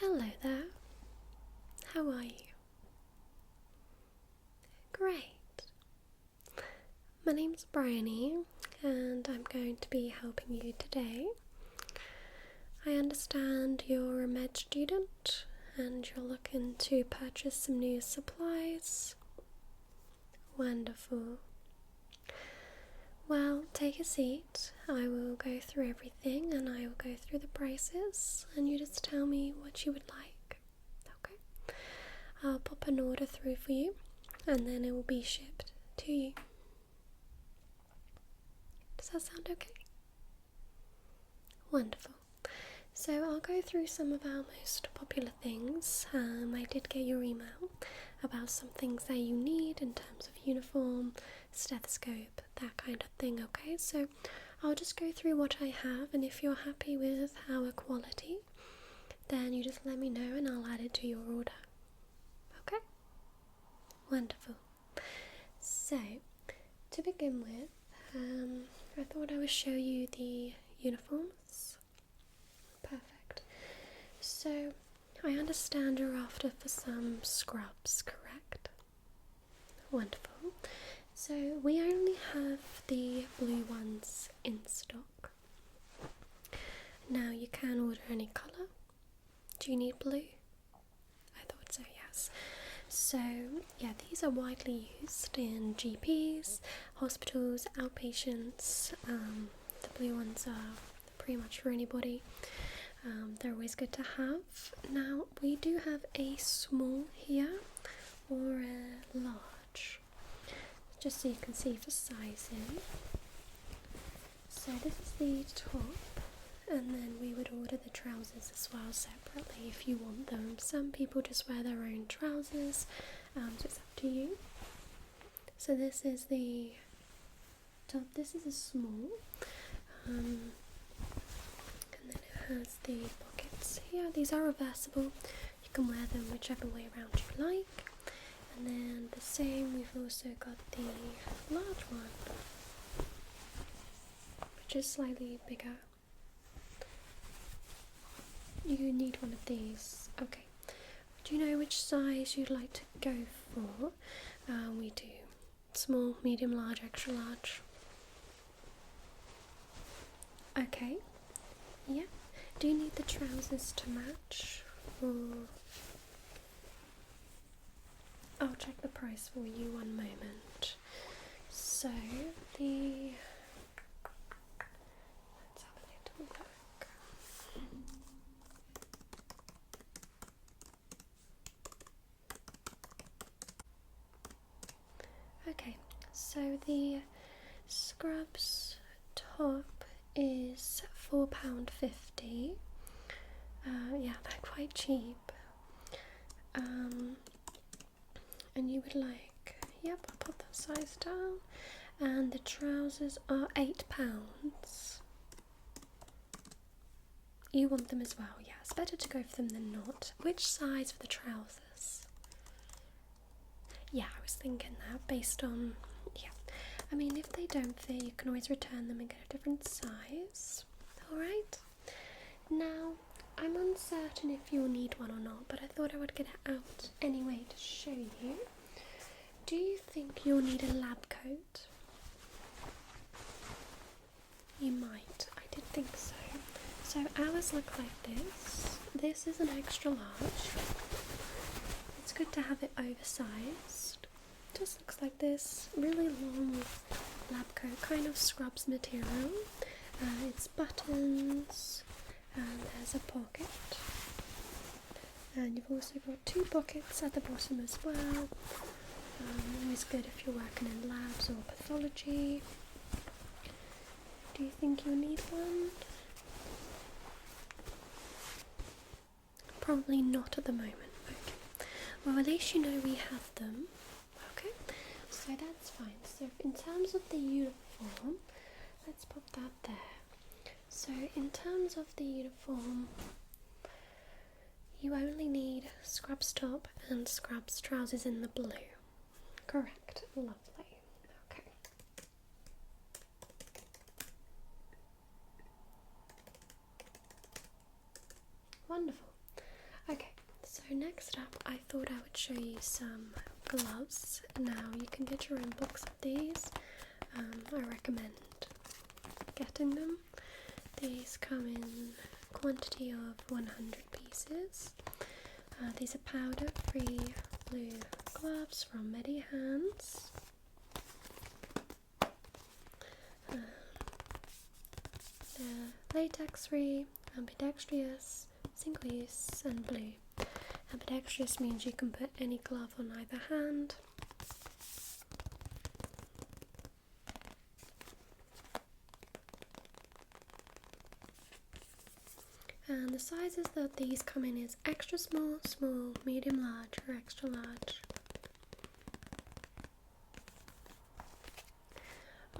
hello there. How are you? Great. My name's Bryony, and I'm going to be helping you today. I understand you're a med student, and you're looking to purchase some new supplies. Wonderful. Well, take a seat. I will go through everything and I will go through the prices and you just tell me what you would like. Okay? I'll pop an order through for you and then it will be shipped to you. Does that sound okay? Wonderful. So I'll go through some of our most popular things. I did get your email about some things that you need in terms of uniform, stethoscope, that kind of thing, okay? So I'll just go through what I have, and if you're happy with our quality, then you just let me know and I'll add it to your order. Okay? Wonderful. So, to begin with, I thought I would show you the uniforms. Perfect. So, I understand you're after for some scrubs, correct? Wonderful. So we only have the blue ones in stock. Now you can order any colour. Do you need blue? I thought so, yes. So yeah, these are widely used in GPs, hospitals, outpatients. The blue ones are pretty much for anybody. They're always good to have. Now we do have a small here or a large, just so you can see for sizing. So this is the top, and then we would order the trousers as well separately if you want them. Some people just wear their own trousers, so it's up to you. So this is the top, this is a small, and then it has the pockets here. These are reversible, you can wear them whichever way around you like. And then the same, we've also got the large one, which is slightly bigger. You need one of these. Okay. Do you know which size you'd like to go for? We do small, medium, large, extra large. Okay. Yeah. Do you need the trousers to match? Or I'll check the price for you, one moment. So, let's have a little look. Okay, so the scrubs top is £4.50. Yeah, they're quite cheap. And you would like, yep, I'll put that size down, and the trousers are £8. You want them as well? Yeah, it's better to go for them than not. Which size for the trousers? Yeah, I was thinking that based on, yeah, I mean if they don't fit you can always return them and get a different size. Alright, now I'm uncertain if you'll need one or not, but I thought I would get it out anyway to show you. Do you think you'll need a lab coat? You might. I did think so. So ours look like this. This is an extra large. It's good to have it oversized. Just looks like this. Really long lab coat, kind of scrubs material. It's buttons. And there's a pocket, and you've also got two pockets at the bottom as well. Always good if you're working in labs or pathology. Do you think you'll need one? Probably not at the moment. Okay. Well, at least you know we have them. Okay. So that's fine. So in terms of the uniform, let's put that there. So in terms of the uniform, you only need scrubs top and scrubs trousers in the blue. Correct. Lovely. Okay. Wonderful. So next up, I thought I would show you some gloves. Now you can get your own box of these. I recommend getting them. These come in quantity of 100 pieces. These are powder-free blue gloves from Medihands. They're latex-free, ambidextrous, single-use, and blue. Ambidextrous means you can put any glove on either hand. And the sizes that these come in is extra small, small, medium large, or extra large.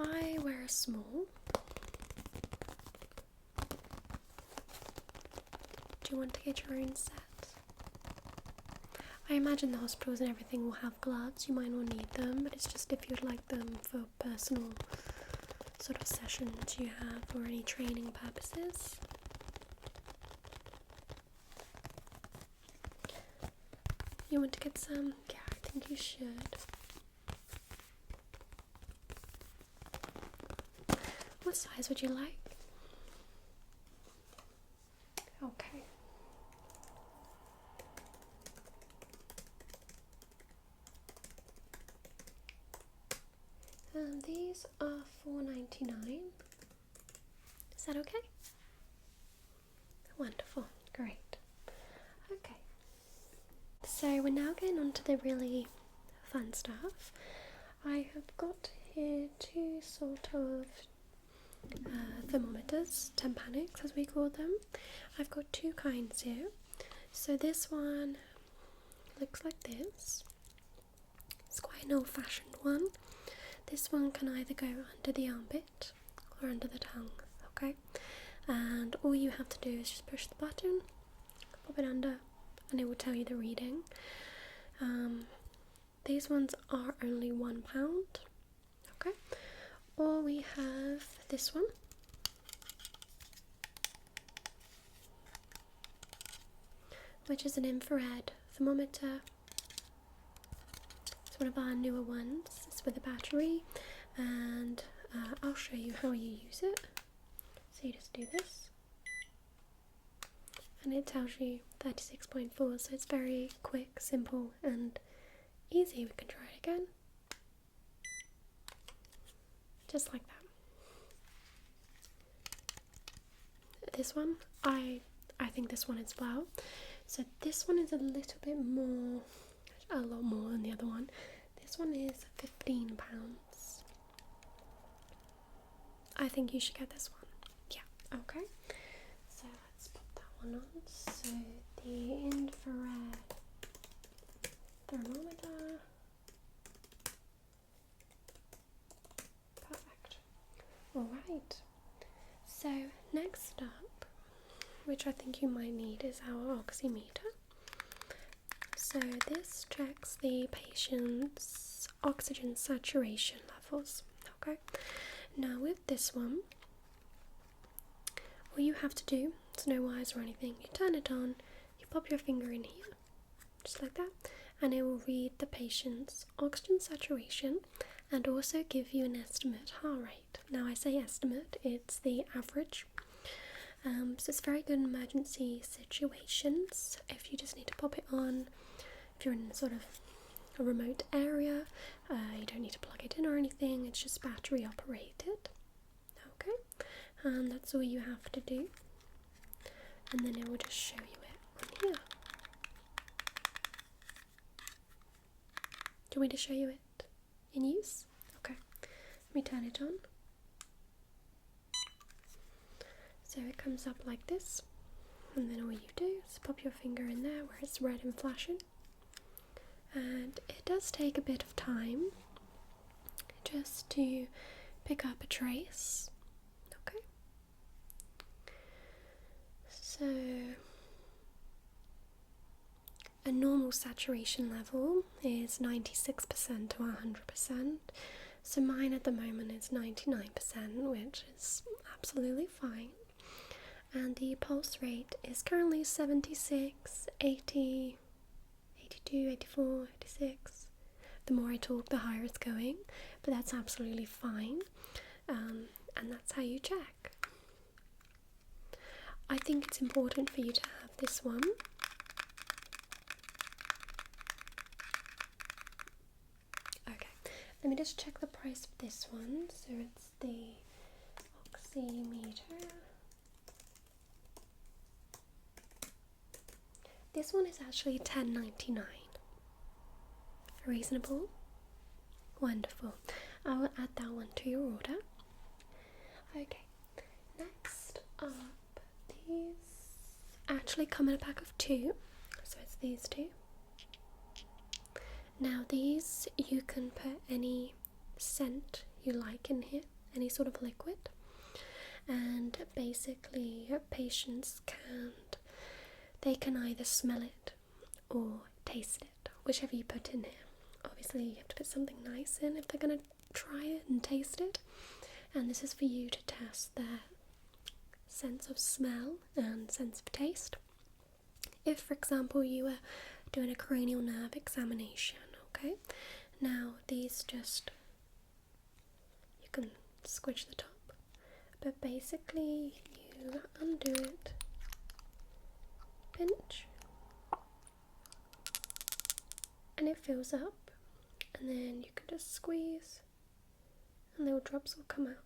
I wear a small. Do you want to get your own set? I imagine the hospitals and everything will have gloves. You might not need them, but it's just if you'd like them for personal sort of sessions you have or any training purposes. You want to get some? Yeah, I think you should. What size would you like? Okay. These are $4.99. Is that okay? Wonderful. Great. Okay. So we're now getting on to the really fun stuff. I have got here two sort of thermometers, tympanics as we call them. I've got two kinds here. So this one looks like this. It's quite an old-fashioned one. This one can either go under the armpit or under the tongue, okay? And all you have to do is just push the button, pop it under, and it will tell you the reading. These ones are only £1, okay? Or we have this one. Which is an infrared thermometer. It's one of our newer ones. It's with a battery, and I'll show you how you use it. So you just do this, and it tells you 36.4, so it's very quick, simple, and easy. We can try it again. Just like that. This one, I think this one is well. So this one is a little bit more, a lot more than the other one. This one is £15. I think you should get this one. Yeah, okay. So let's put that one on. So the infrared thermometer. Perfect. Alright. So next up, which I think you might need, is our oximeter. So this checks the patient's oxygen saturation levels, okay? Now with this one, all you have to do, it's no wires or anything, you turn it on, you pop your finger in here, just like that, and it will read the patient's oxygen saturation and also give you an estimate heart rate. Now I say estimate, it's the average. So it's very good in emergency situations. If you just need to pop it on, if you're in sort of a remote area, you don't need to plug it in or anything, it's just battery operated. Okay, and that's all you have to do, and then it will just show you it on here. Do you want me to show you it in use? Okay, let me turn it on. So it comes up like this, and then all you do is pop your finger in there where it's red and flashing, and it does take a bit of time just to pick up a trace. Okay, so a normal saturation level is 96% to 100%, so mine at the moment is 99%, which is absolutely fine. And the pulse rate is currently 76, 80, 82, 84, 86. The more I talk, the higher it's going, but that's absolutely fine, and that's how you check. I think it's important for you to have this one. Okay, let me just check the price of this one. So it's the oximeter. This one is actually $10.99. Reasonable? Wonderful. I will add that one to your order. Okay, next up, these actually come in a pack of 2, so it's these 2. Now these, you can put any scent you like in here, any sort of liquid, and basically patients they can either smell it or taste it, whichever you put in here. Obviously you have to put something nice in if they're going to try it and taste it, and this is for you to test their sense of smell and sense of taste. If, for example, you were doing a cranial nerve examination, okay, now these just, you can squish the top, but basically you undo it, pinch, and it fills up, and then you can just squeeze and little drops will come out.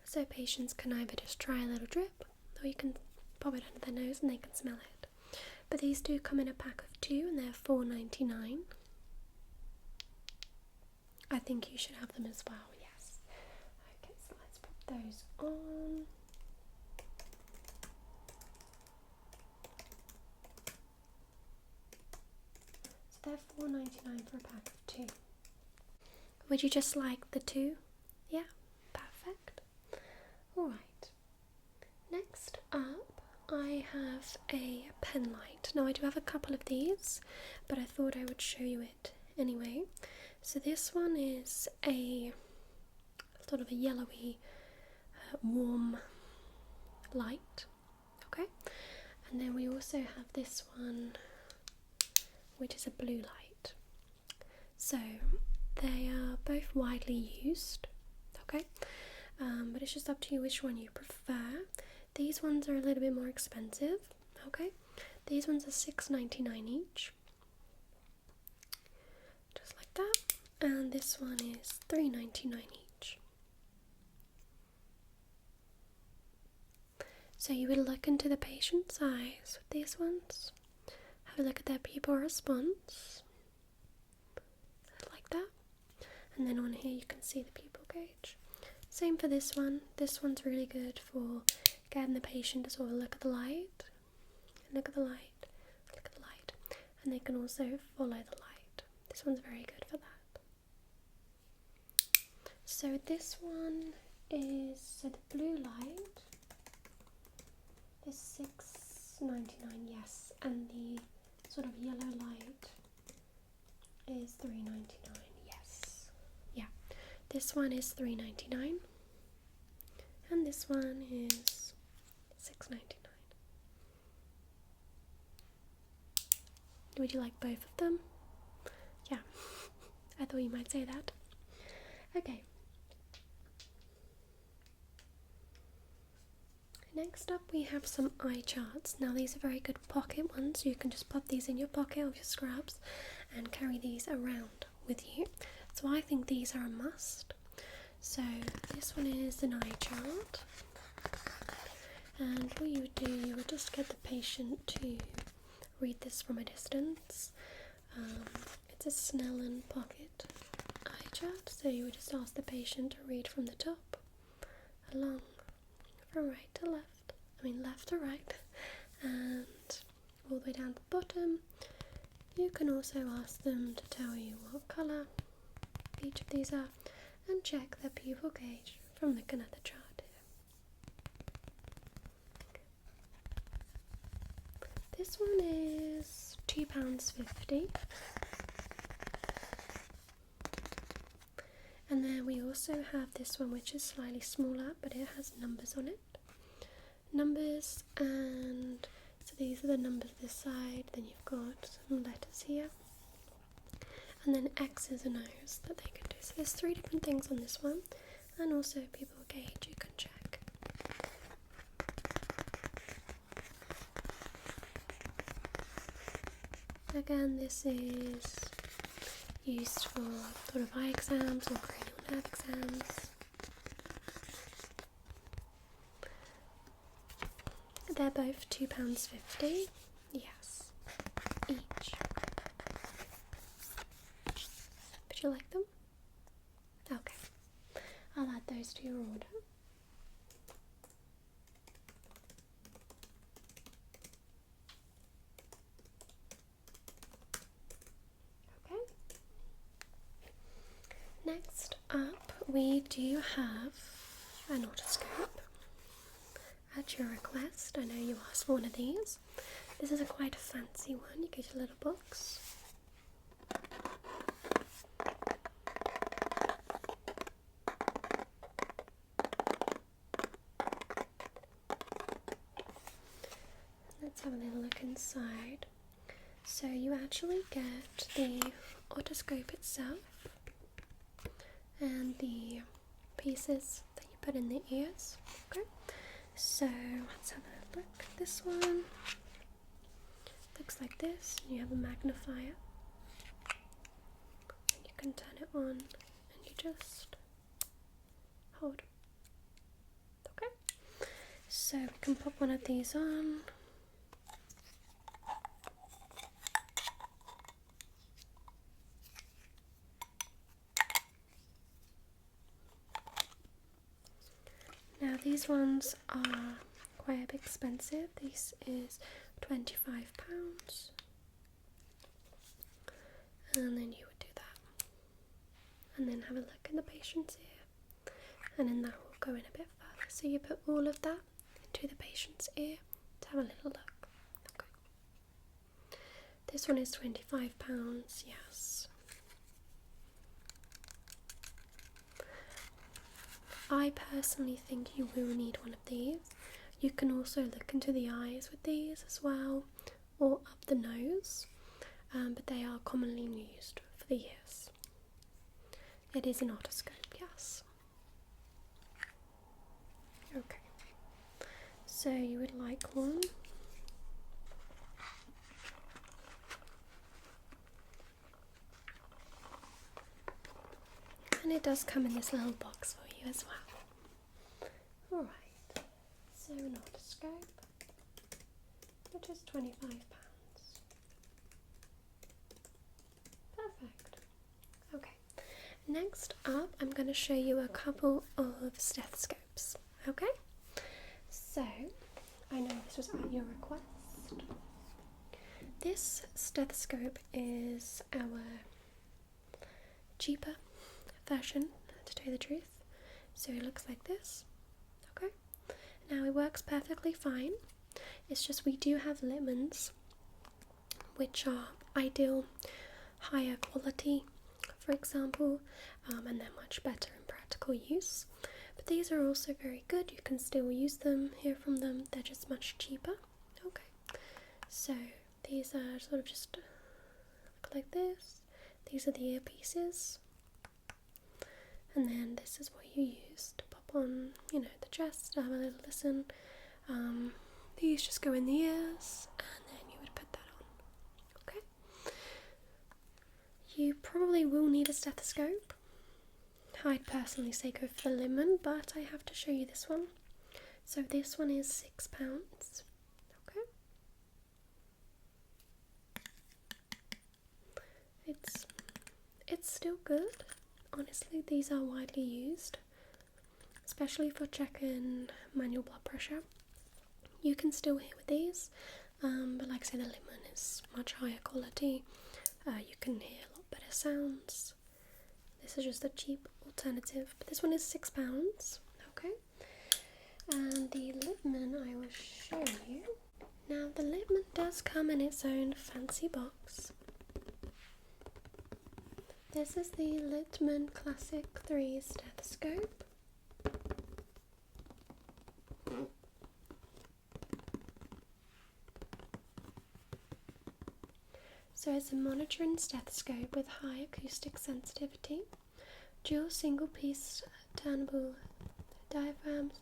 So patients can either just try a little drip, or you can pop it under their nose and they can smell it. But these do come in a pack of 2 and they're $4.99. I think you should have them as well, yes. Okay, so let's pop those on. So they're $4.99 for a pack of 2. Would you just like the 2? Yeah, perfect. Alright, next up I have a pen light. Now I do have a couple of these, but I thought I would show you it anyway. So this one is a sort of a yellowy, warm light, okay? And then we also have this one, which is a blue light. So they are both widely used, okay? But it's just up to you which one you prefer. These ones are a little bit more expensive, okay? These ones are $6.99 each, just like that. And this one is $3.99 each. So you would look into the patient's eyes with these ones, have a look at their pupil response, like that, and then on here you can see the pupil gauge. Same for this one. This one's really good for getting the patient to sort of look at the light, look at the light, look at the light, and they can also follow the light. This one's very good for that. So this one is, so the blue light is $6.99, yes, and the sort of yellow light is $3.99, yes. Yeah, this one is $3.99 and this one is $6.99. Would you like both of them? Yeah, I thought you might say that. Okay. Next up we have some eye charts. Now these are very good pocket ones. You can just pop these in your pocket of your scrubs and carry these around with you. So I think these are a must. So this one is an eye chart. And what you would do, you would just get the patient to read this from a distance. It's a Snellen pocket eye chart. So you would just ask the patient to read from the top along, from right to left, left to right, and all the way down to the bottom. You can also ask them to tell you what colour each of these are and check their pupil gauge from looking at the chart here. This one is £2.50. And then we also have this one, which is slightly smaller, but it has numbers on it. numbers, and so these are the numbers this side, then you've got some letters here, and then X's and O's that they can do. So there's 3 different things on this one, and also people gauge, you can check. Again, this is used for sort of eye exams or cranial nerve exams. They're both £2.50, yes, each. Would you like them? Okay, I'll add those to your order. Next up, we do have an otoscope at your request. I know you asked for one of these. This is a quite fancy one. You get your little box. Let's have a little look inside. So you actually get the otoscope itself and the pieces that you put in the ears. Okay, so let's have a look. This one looks like this. You have a magnifier, and you can turn it on, and you just hold. Okay, so we can pop one of these on. Now these ones are quite a bit expensive. This is £25, and then you would do that, and then have a look in the patient's ear, and then that will go in a bit further. So you put all of that into the patient's ear to have a little look. Okay. This one is £25, yes. I personally think you will need one of these. You can also look into the eyes with these as well, or up the nose, but they are commonly used for the ears. It is an otoscope, yes. Okay, so you would like one. And it does come in this little box for you as well. Alright, so an otoscope, which is £25. Perfect. Okay, next up I'm going to show you a couple of stethoscopes. Okay, so I know this was at your request. This stethoscope is our cheaper version, to tell you the truth. So it looks like this. Okay, now it works perfectly fine. It's just we do have Littmans, which are ideal, higher quality, for example, and they're much better in practical use. But these are also very good. You can still use them, hear from them. They're just much cheaper. Okay, so these are sort of just look like this. These are the earpieces. And then this is what you use to pop on, the chest, to have a little listen. These just go in the ears, and then you would put that on. Okay. You probably will need a stethoscope. I'd personally say go for the Littman, but I have to show you this one. So this one is £6. Okay. It's still good. Honestly, these are widely used, especially for checking manual blood pressure. You can still hear with these, but like I said, the Littman is much higher quality. You can hear a lot better sounds. This is just a cheap alternative, but this one is £6. Okay, and the Littman I will show you. Now the Littman does come in its own fancy box. This is the Littman Classic 3 stethoscope. So it's a monitoring stethoscope with high acoustic sensitivity, dual single-piece turnable diaphragms,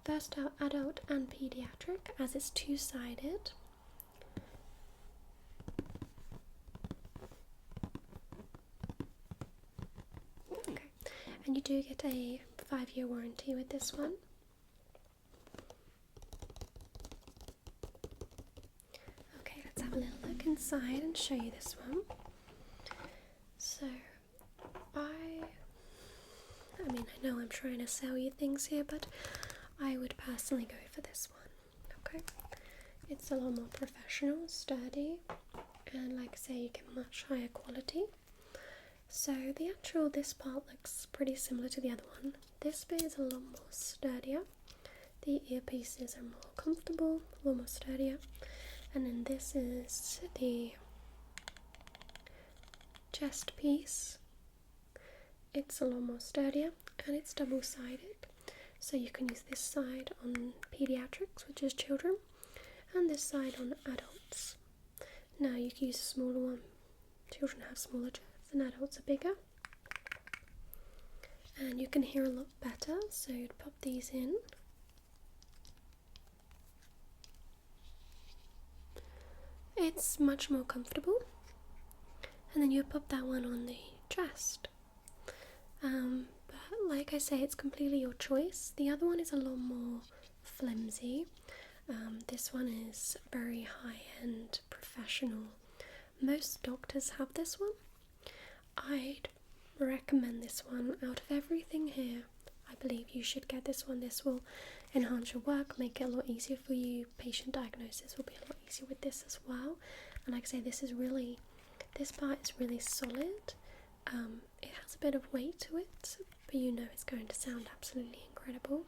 versatile adult and pediatric as it's two-sided. Okay, and you do get a 5-year warranty with this one. Okay, let's have a little look inside and show you this one. So, I mean, I know I'm trying to sell you things here, but I would personally go for this one, okay? It's a lot more professional, sturdy, and like I say, you get much higher quality. So this part looks pretty similar to the other one. This bit is a lot more sturdier. The earpieces are more comfortable, a lot more sturdier. And then this is the chest piece. It's a lot more sturdier and it's double-sided. So you can use this side on pediatrics, which is children, and this side on adults. Now you can use a smaller one. Children have smaller chests and adults are bigger. And you can hear a lot better, so you'd pop these in. It's much more comfortable. And then you pop that one on the chest. But like I say, it's completely your choice. The other one is a lot more flimsy. This one is very high-end, professional. Most doctors have this one. I'd recommend this one. Out of everything here, I believe you should get this one. This will enhance your work, make it a lot easier for you. Patient diagnosis will be a lot easier with this as well. And like I say, this part is really solid. It has a bit of weight to it, but you know it's going to sound absolutely incredible.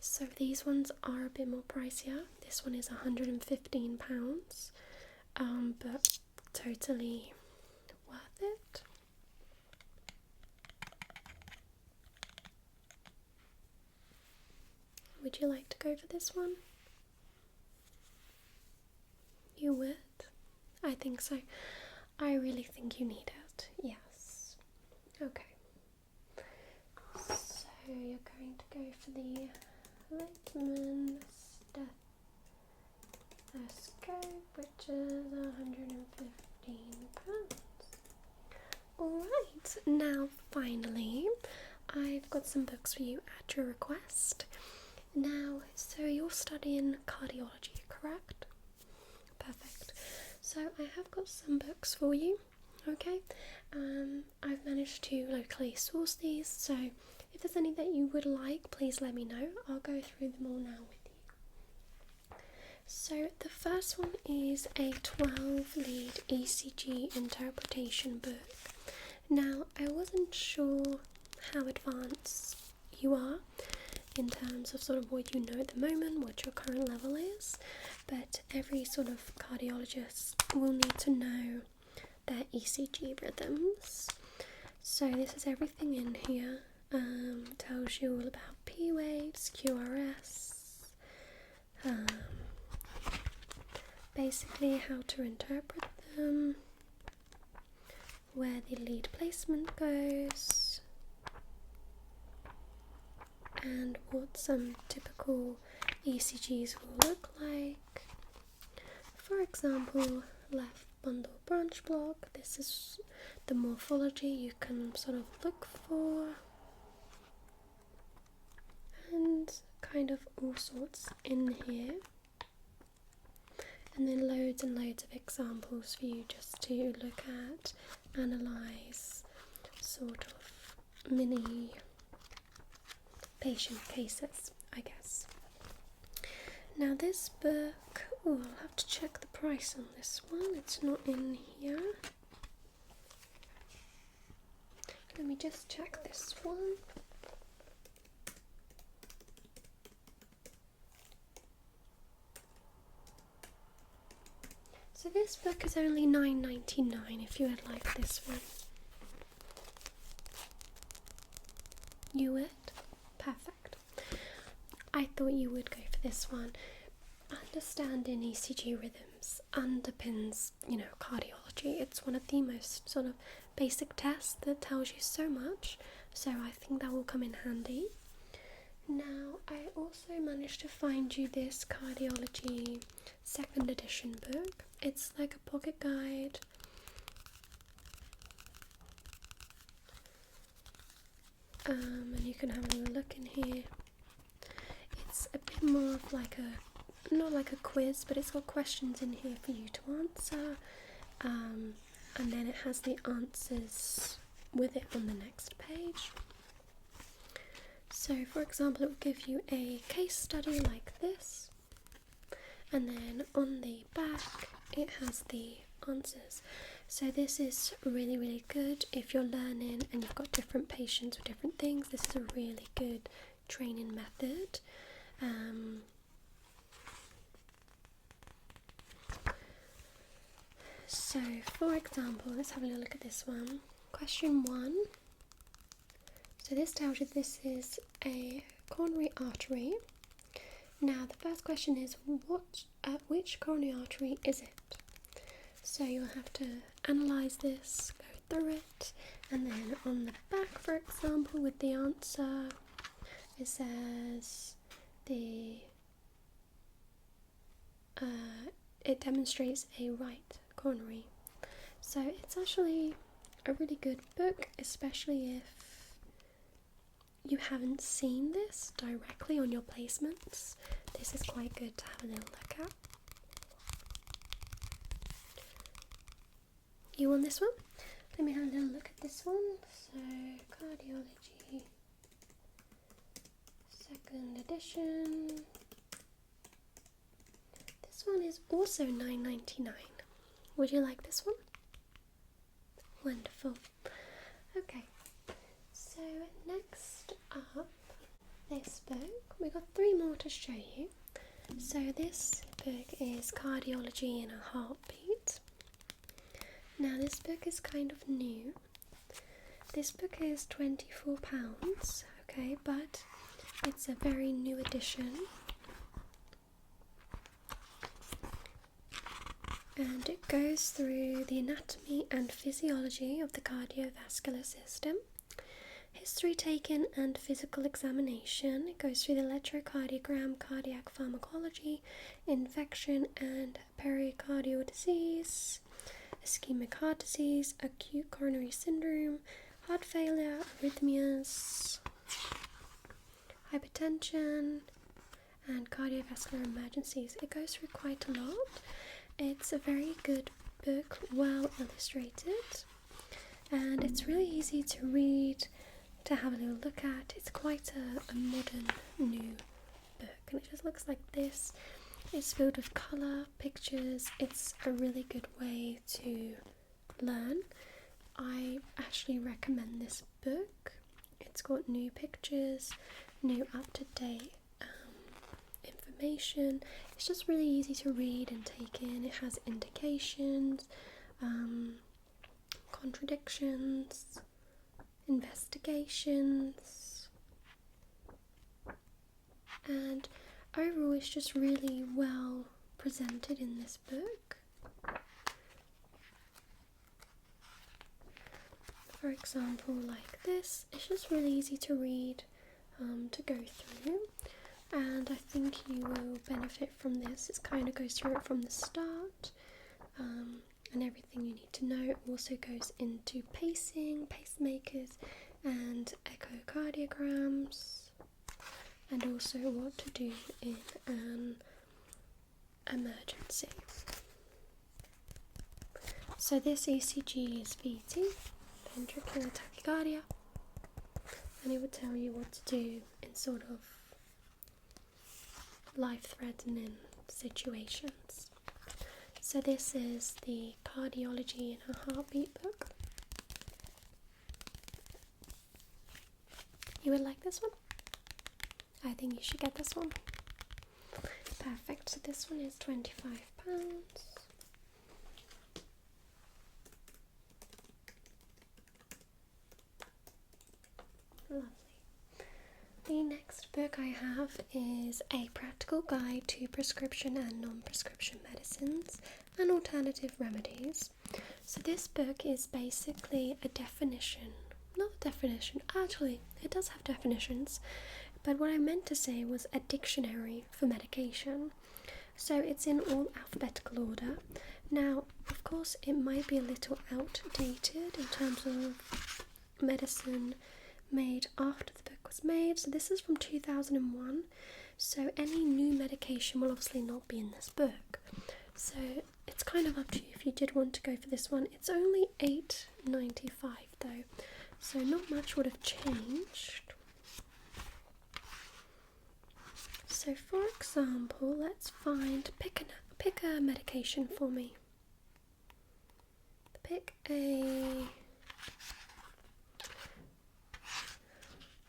So these ones are a bit more pricier. This one is £115, but totally worth it. Would you like to go for this one? You would? I think so. I really think you need it. Yes. Okay. So you're going to go for the Littmann Stethoscope, which is £115. Alright, now finally, I've got some books for you at your request. Now, so you're studying cardiology, correct? Perfect. So I have got some books for you, okay? I've managed to locally source these, so if there's any that you would like, please let me know. I'll go through them all now with you. So the first one is a 12-lead ECG interpretation book. Now, I wasn't sure how advanced you are in terms of sort of what you know at the moment, what your current level is, but every sort of cardiologist will need to know their ECG rhythms. So this is everything in here. Tells you all about P waves, QRS, basically how to interpret them, where the lead placement goes, and what some typical ECGs will look like. For example, left bundle branch block. This is the morphology you can sort of look for, and kind of all sorts in here. And then loads and loads of examples for you just to look at, analyse, sort of mini patient cases, I guess. Now this book, I'll have to check the price on this one, it's not in here. Let me just check this one. So this book is only £9.99 if you would like this one. You would? Perfect. I thought you would go for this one. Understanding ECG rhythms this underpins, cardiology. It's one of the most sort of basic tests that tells you so much, so I think that will come in handy. Now, I also managed to find you this Cardiology 2nd edition book. It's like a pocket guide. And you can have a little look in here. It's a bit more of like not like a quiz, but it's got questions in here for you to answer. And then it has the answers with it on the next page. So, for example, it will give you a case study like this, and then on the back it has the answers. So this is really, really good if you're learning and you've got different patients with different things. This is a really good training method. So, for example, let's have a little look at this one. Question 1. So this tells you this is a coronary artery. Now the first question is, which coronary artery is it? So you'll have to analyse this, go through it, and then on the back, for example, with the answer, it says it demonstrates a right coronary. So it's actually a really good book, especially if you haven't seen this directly on your placements. This is quite good to have a little look at. You want this one? Let me have a little look at this one. So, Cardiology 2nd edition. This one is also $9.99. Would you like this one? Wonderful. Okay. So next up, this book, we've got 3 more to show you. So this book is Cardiology in a Heartbeat. Now this book is kind of new. This book is £24, okay, but it's a very new edition. And it goes through the anatomy and physiology of the cardiovascular system, history taken and physical examination. It goes through the electrocardiogram, cardiac pharmacology, infection and pericardial disease, ischemic heart disease, acute coronary syndrome, heart failure, arrhythmias, hypertension, and cardiovascular emergencies. It goes through quite a lot. It's a very good book, well illustrated, and it's really easy to read, to have a little look at. It's quite a modern new book, and it just looks like this. It's filled with colour, pictures. It's a really good way to learn. I actually recommend this book. It's got new pictures, new up-to-date information. It's just really easy to read and take in. It has indications, contradictions, investigations, and overall it's just really well presented in this book. For example, like this, it's just really easy to read, to go through, and I think you will benefit from this. It kind of goes through it from the start, and everything you need to know. It also goes into pacing, pacemakers, and echocardiograms, and also what to do in an emergency. So this ECG is VT, ventricular tachycardia, and it will tell you what to do in sort of life-threatening situations. So this is the Cardiology in a Heartbeat book. You would like this one? I think you should get this one. Perfect. So this one is £25. Lovely. The next book I have is A Practical Guide to Prescription and Non-Prescription Medicines and Alternative Remedies. So this book is basically a definition, not a definition, actually it does have definitions, but what I meant to say was a dictionary for medication. So it's in all alphabetical order. Now, of course, it might be a little outdated in terms of medicine made after the book was made. So this is from 2001. So any new medication will obviously not be in this book. So it's kind of up to you if you did want to go for this one. It's only $8.95 though, so not much would have changed. So for example, let's pick a medication for me. Pick a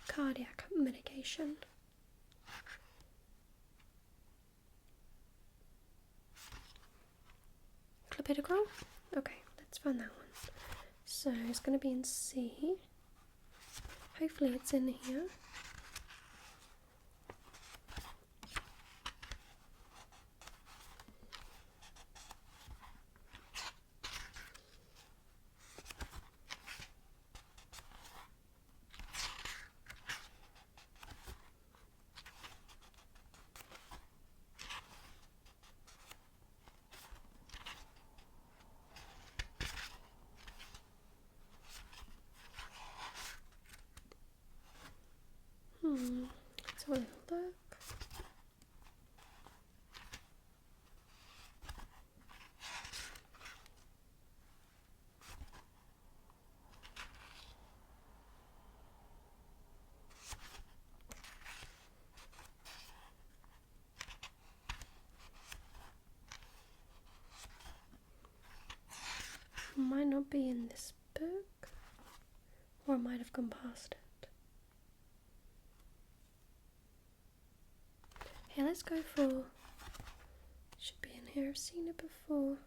cardiac medication. Clopidogrel? Okay, let's find that one. So it's going to be in C. Hopefully it's in here. Let's have a little look. Might not be in this book, or I might have gone past it. Here, let's go for, should be in here, I've seen it before.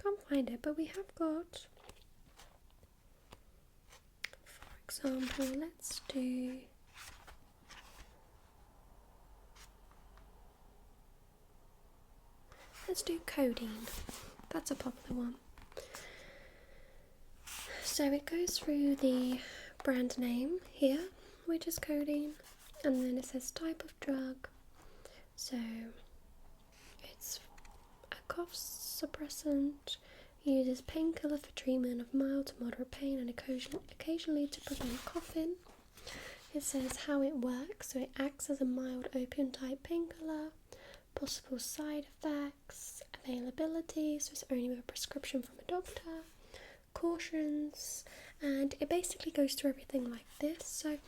Can't find it, but we have got, for example, let's do codeine. That's a popular one. So it goes through the brand name here, which is codeine, and then it says type of drug. So it's a cough suppressant, uses painkiller for treatment of mild to moderate pain and occasionally to prevent coughing. It says how it works, so it acts as a mild opium type painkiller, possible side effects, availability, so it's only with a prescription from a doctor, cautions, and it basically goes through everything like this. So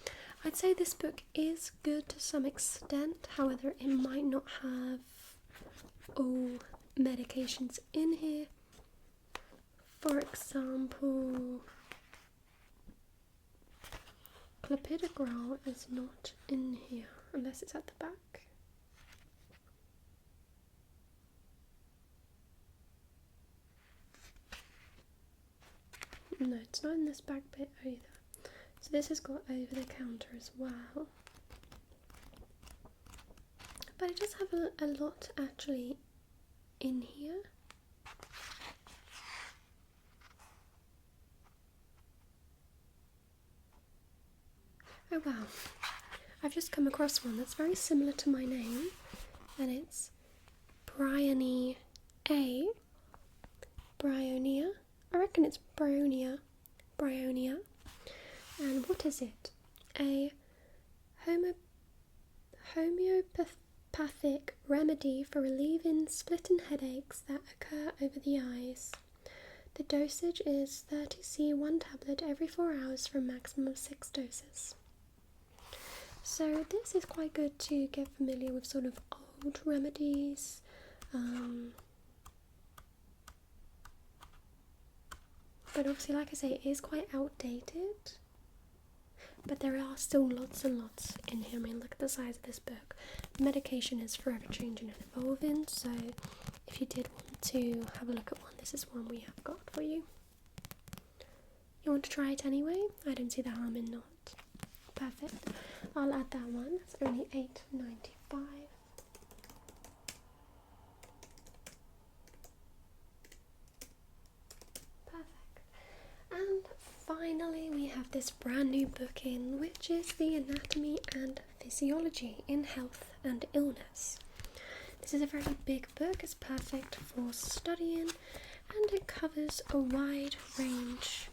I'd say this book is good to some extent, however it might not have all medications in here. For example, clopidogrel is not in here unless it's at the back. No, it's not in this back bit either. So this has got over the counter as well. But it does have a lot actually in here. Oh wow, I've just come across one that's very similar to my name, and it's Bryonia. I reckon it's Bryonia. And what is it? A homeopathic remedy for relieving splitting headaches that occur over the eyes. The dosage is 30c, 1 tablet every 4 hours for a maximum of 6 doses. So this is quite good to get familiar with sort of old remedies, But obviously, like I say, it is quite outdated. But there are still lots and lots in here. I mean, look at the size of this book. Medication is forever changing and evolving, so if you did want to have a look at one, this is one we have got for you. You want to try it anyway? I don't see the harm in not. Perfect. I'll add that one. It's only $8.95. And finally, we have this brand new book in, which is the Anatomy and Physiology in Health and Illness. This is a very big book. It's perfect for studying, and it covers a wide range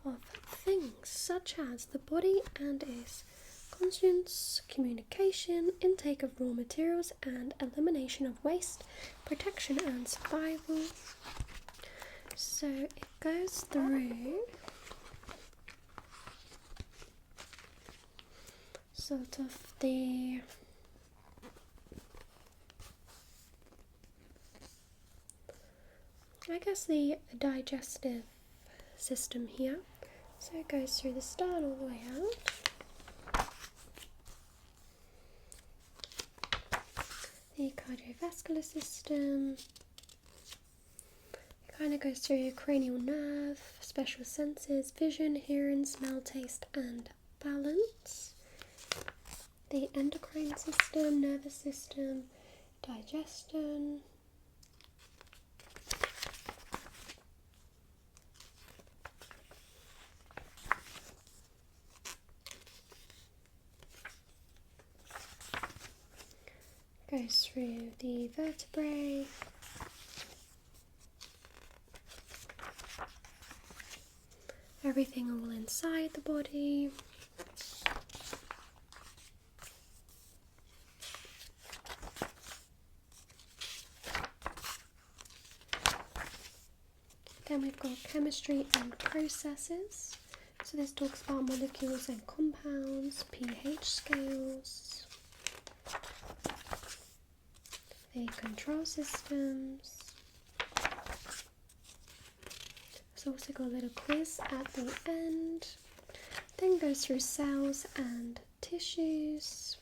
of things, such as the body and its conscience, communication, intake of raw materials, and elimination of waste, protection and survival. So it goes through sort of the digestive system here. So it goes through the start all the way out. The cardiovascular system. Kind of goes through your cranial nerve, special senses, vision, hearing, smell, taste, and balance. The endocrine system, nervous system, digestion. Goes through the vertebrae. Everything all inside the body. Then we've got chemistry and processes. So this talks about molecules and compounds, pH scales, the control systems. It's also got a little quiz at the end. Then goes through cells and tissues.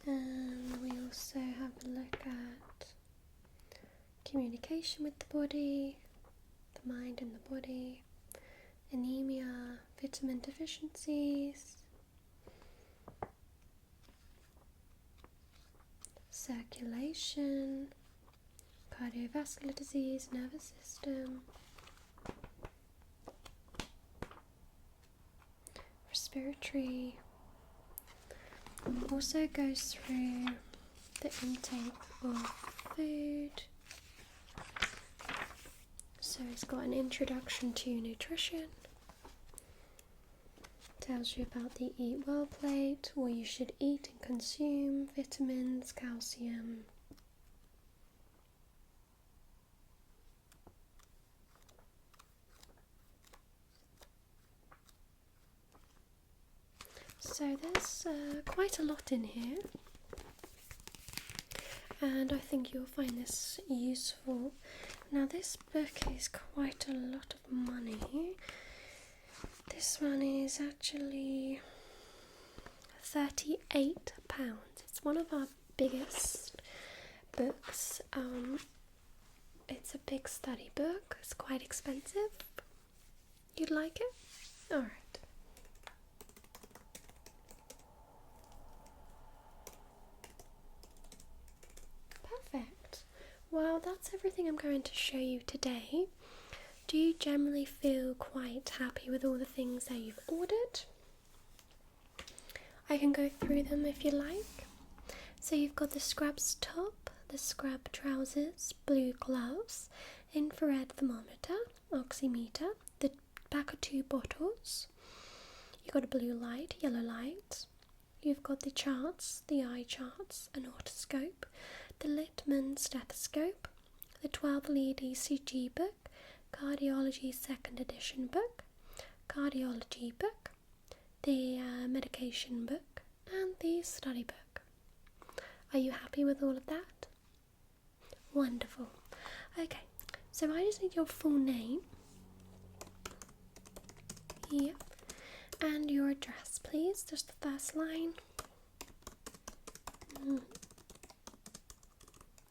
And we also have a look at communication with the body, the mind and the body, anemia, vitamin deficiencies, circulation, cardiovascular disease, nervous system, respiratory. Also goes through the intake of food. So it's got an introduction to nutrition. Tells you about the Eat Well plate, what you should eat and consume, vitamins, calcium. So there's quite a lot in here, and I think you'll find this useful. Now this book is quite a lot of money. This one is actually £38. It's one of our biggest books. It's a big study book. It's quite expensive. You'd like it? Alright. Perfect. Well, that's everything I'm going to show you today. Do you generally feel quite happy with all the things that you've ordered? I can go through them if you like. So you've got the scrubs top, the scrub trousers, blue gloves, infrared thermometer, oximeter, the back of 2 bottles. You've got a blue light, yellow light. You've got the charts, the eye charts, an otoscope, the Littmann stethoscope, the 12-lead ECG book, Cardiology 2nd edition book, Cardiology book, the medication book, and the study book. Are you happy with all of that? Wonderful. Okay, so I just need your full name. Yep. And your address, please. Just the first line.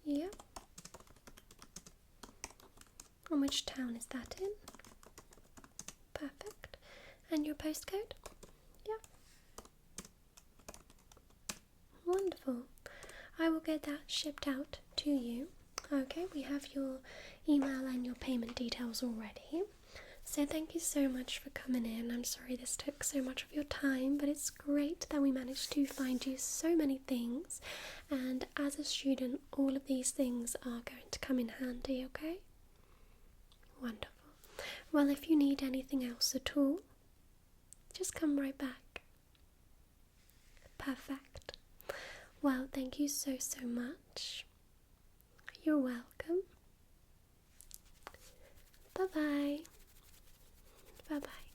Yep. And which town is that in? Perfect. And your postcode? Yep. Wonderful. I will get that shipped out to you. Okay, we have your email and your payment details already. So thank you so much for coming in. I'm sorry this took so much of your time, but it's great that we managed to find you so many things. And as a student, all of these things are going to come in handy, okay? Wonderful. Well, if you need anything else at all, just come right back. Perfect. Well, thank you so much. You're welcome. Bye-bye. Bye-bye.